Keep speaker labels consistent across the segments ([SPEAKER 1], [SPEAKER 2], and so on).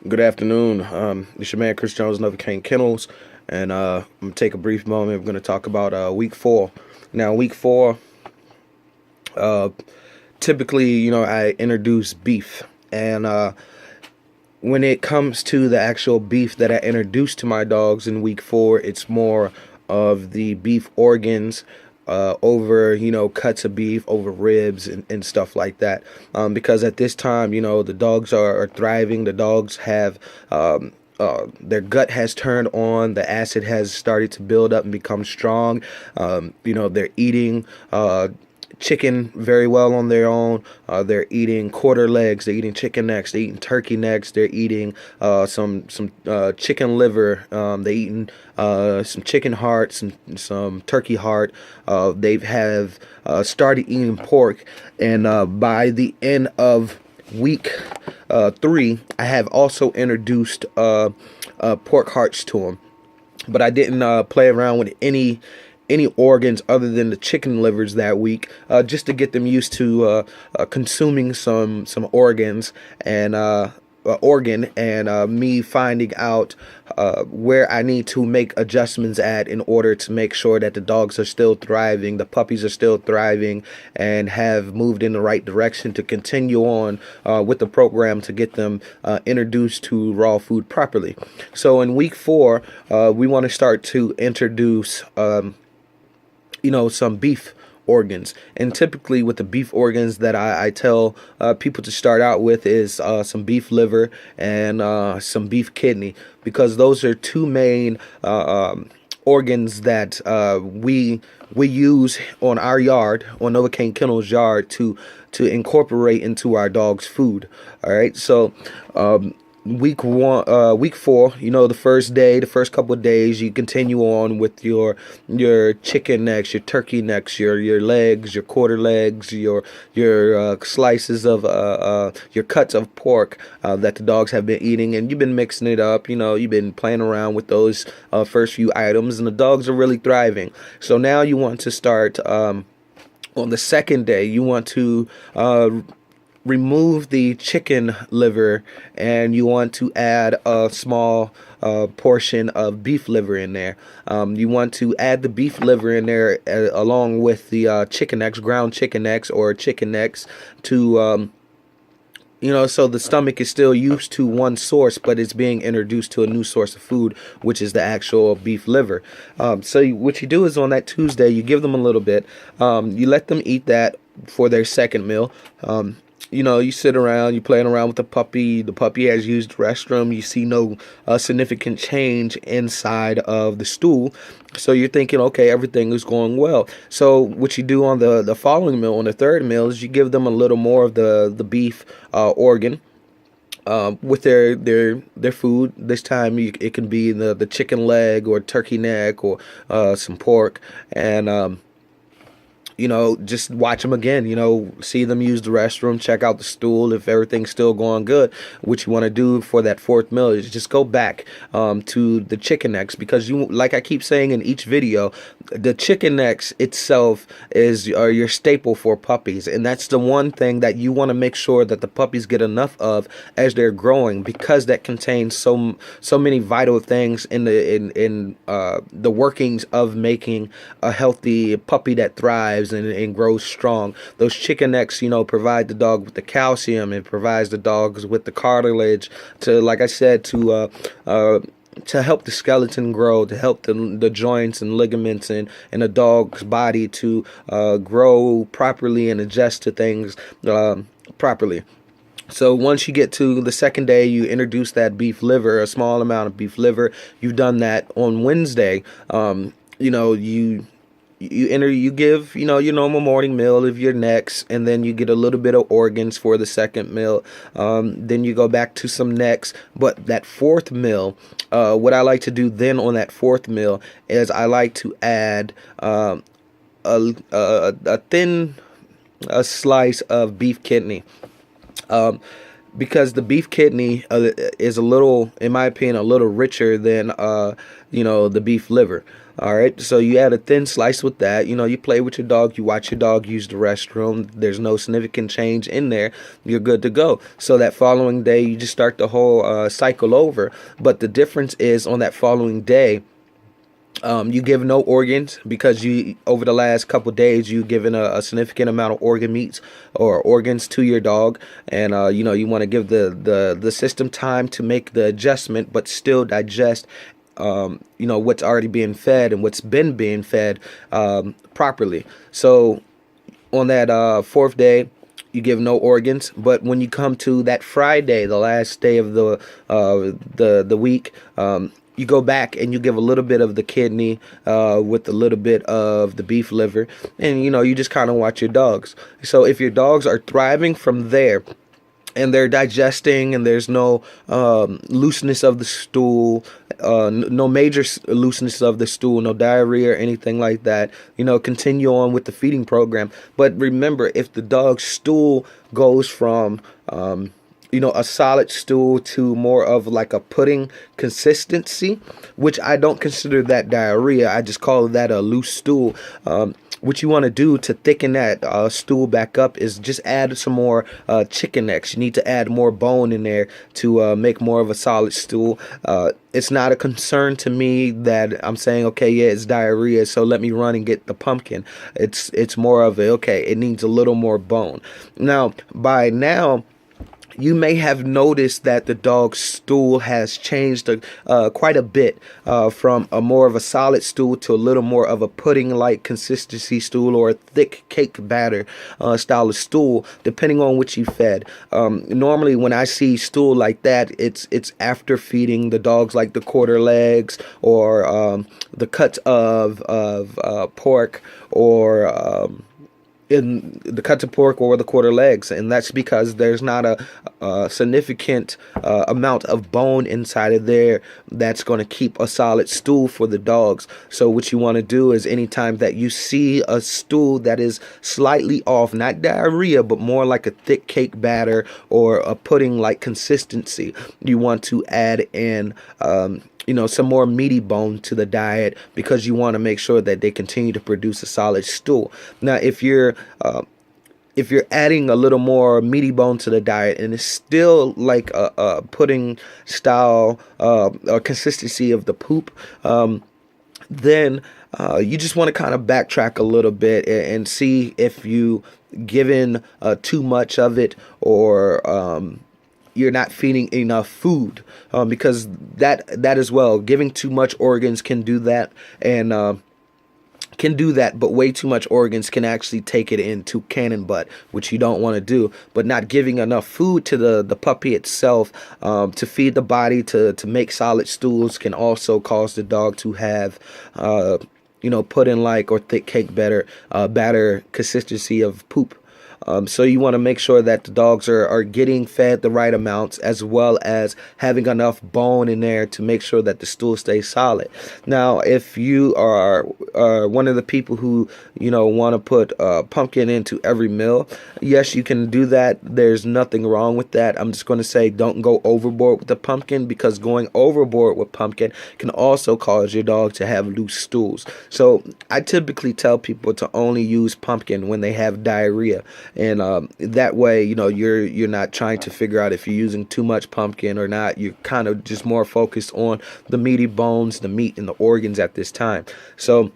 [SPEAKER 1] Good afternoon. It's your man Chris Jones, NoVACAIN Kennels, and I'm gonna take a brief moment. We're gonna talk about week 4. Now, week 4, uh, typically, I introduce beef, and when it comes to the actual beef that I introduce to my dogs in week 4, it's more of the beef organs. Over cuts of beef, over ribs and stuff like that, because at this time the dogs are thriving. The dogs have their gut has turned on, the acid has started to build up and become strong. They're eating chicken very well on their own. They're eating quarter legs. They're eating chicken necks. They're eating turkey necks. They're eating some chicken liver. They're eating some chicken heart, some turkey heart. They have started eating pork, and by the end of week 3, I have also introduced pork hearts to them, but I didn't play around with any organs other than the chicken livers that week, just to get them used to consuming some organs and me finding out where I need to make adjustments at in order to make sure that the dogs are still thriving, the puppies are still thriving, and have moved in the right direction to continue on with the program to get them introduced to raw food properly. So in week 4, we want to start to introduce some beef organs. And typically with the beef organs that I tell people to start out with is some beef liver and some beef kidney, because those are two main organs that we use on our yard, on NoVACAIN Kennels yard, to incorporate into our dog's food. All right, so week 4, the first day, the first couple of days, you continue on with your chicken necks, your turkey necks, your legs, your quarter legs, your slices of your cuts of pork that the dogs have been eating, and you've been mixing it up. You've been playing around with those first few items, and the dogs are really thriving. So now you want to start on the second day. You want to remove the chicken liver, and you want to add a small portion of beef liver in there. You want to add the beef liver in there along with the chicken necks, ground chicken necks or chicken necks, to so the stomach is still used to one source, but it's being introduced to a new source of food, which is the actual beef liver. What you do is on that Tuesday, you give them a little bit. You let them eat that for their second meal. You sit around, you're playing around with the puppy. The puppy has used the restroom. You see no significant change inside of the stool. So you're thinking, okay, everything is going well. So what you do on the following meal, on the third meal, is you give them a little more of the beef organ with their food. This time it can be the chicken leg or turkey neck or some pork, and just watch them again, see them use the restroom, check out the stool. If everything's still going good, what you want to do for that fourth meal is just go back to the chicken necks, because like I keep saying in each video, the chicken necks itself is your staple for puppies, and that's the one thing that you want to make sure that the puppies get enough of as they're growing, because that contains so many vital things in the workings of making a healthy puppy that thrives and grows strong. Those chicken necks, provide the dog with the calcium. It provides the dogs with the cartilage to, like I said, to help the skeleton grow, to help the joints and ligaments in a dog's body to grow properly and adjust to things properly. So once you get to the second day, you introduce that beef liver, a small amount of beef liver. You've done that on Wednesday. You give your normal morning meal of your necks, and then you get a little bit of organs for the second meal. Then you go back to some necks. But that fourth meal, what I like to do then on that fourth meal is I like to add a thin slice of beef kidney. because the beef kidney is a little, in my opinion, a little richer than the beef liver. All right, so you add a thin slice with that. You play with your dog, you watch your dog use the restroom. There's no significant change in there. You're good to go. So that following day, you just start the whole cycle over. But the difference is on that following day, you give no organs, because you, over the last couple days, you've given a significant amount of organ meats or organs to your dog, and you want to give the system time to make the adjustment, but still digest what's already being fed and what's been being fed properly. So on that fourth day, you give no organs, but when you come to that Friday, the last day of the week, you go back and you give a little bit of the kidney with a little bit of the beef liver, and you just kind of watch your dogs. So if your dogs are thriving from there, and they're digesting, and there's no looseness of the stool, no major looseness of the stool, no diarrhea or anything like that, continue on with the feeding program. But remember, if the dog's stool goes from a solid stool to more of like a pudding consistency, which I don't consider that diarrhea, I just call that a loose stool. What you want to do to thicken that stool back up is just add some more chicken necks. You need to add more bone in there to make more of a solid stool. It's not a concern to me that I'm saying, okay, yeah, it's diarrhea, so let me run and get the pumpkin. It's more of it needs a little more bone. Now, by now, you may have noticed that the dog's stool has changed quite a bit from a more of a solid stool to a little more of a pudding-like consistency stool, or a thick cake batter style of stool, depending on what you fed. Normally, when I see stool like that, it's after feeding the dogs like the quarter legs, or the cuts of pork, or in the cuts of pork or the quarter legs, and that's because there's not a significant amount of bone inside of there that's going to keep a solid stool for the dogs. So what you want to do is, anytime that you see a stool that is slightly off, not diarrhea, but more like a thick cake batter or a pudding like consistency, you want to add in some more meaty bone to the diet, because you want to make sure that they continue to produce a solid stool. Now, if you're adding a little more meaty bone to the diet and it's still like a pudding style consistency of the poop, then you just want to kind of backtrack a little bit and see if you given too much of it, or you're not feeding enough food, because that as well, giving too much organs can do that, and but way too much organs can actually take it into cannon butt, which you don't want to do. But not giving enough food to the puppy itself to feed the body to make solid stools can also cause the dog to have pudding like or thick cake batter consistency of poop. So you want to make sure that the dogs are getting fed the right amounts, as well as having enough bone in there to make sure that the stool stays solid. Now, if you are one of the people who want to put pumpkin into every meal, yes, you can do that. There's nothing wrong with that. I'm just going to say, don't go overboard with the pumpkin, because going overboard with pumpkin can also cause your dog to have loose stools. So I typically tell people to only use pumpkin when they have diarrhea. And that way, you're not trying to figure out if you're using too much pumpkin or not. You're kind of just more focused on the meaty bones, the meat, and the organs at this time. So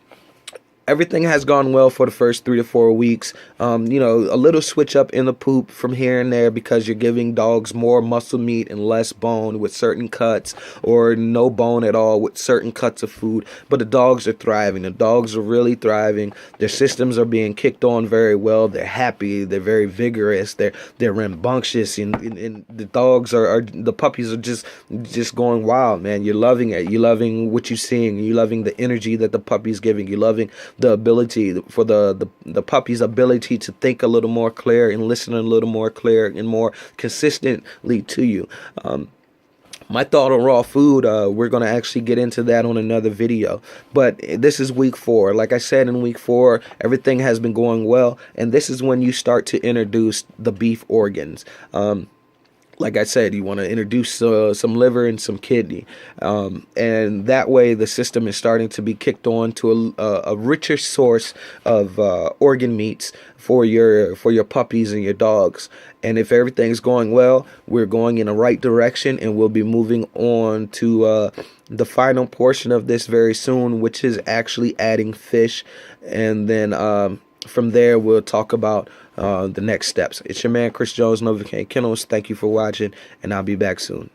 [SPEAKER 1] everything has gone well for the first 3 to 4 weeks. A little switch up in the poop from here and there, because you're giving dogs more muscle meat and less bone with certain cuts, or no bone at all with certain cuts of food. But the dogs are thriving. The dogs are really thriving. Their systems are being kicked on very well. They're happy. They're very vigorous. They're rambunctious, and the dogs the puppies are just going wild, man. You're loving it. You're loving what you're seeing. You're loving the energy that the puppy's giving. You're loving the ability for the puppy's ability to think a little more clear and listen a little more clear and more consistently to you. My thought on raw food, we're going to actually get into that on another video. But this is week 4. Like I said, in week 4, everything has been going well. And this is when you start to introduce the beef organs. like I said, you want to introduce some liver and some kidney, and that way the system is starting to be kicked on to a richer source of organ meats for your puppies and your dogs. And if everything's going well, we're going in the right direction, and we'll be moving on to the final portion of this very soon, which is actually adding fish, and then from there we'll talk about the next steps. It's your man Chris Jones, NoVACAIN Kennels. Thank you for watching, and I'll be back soon.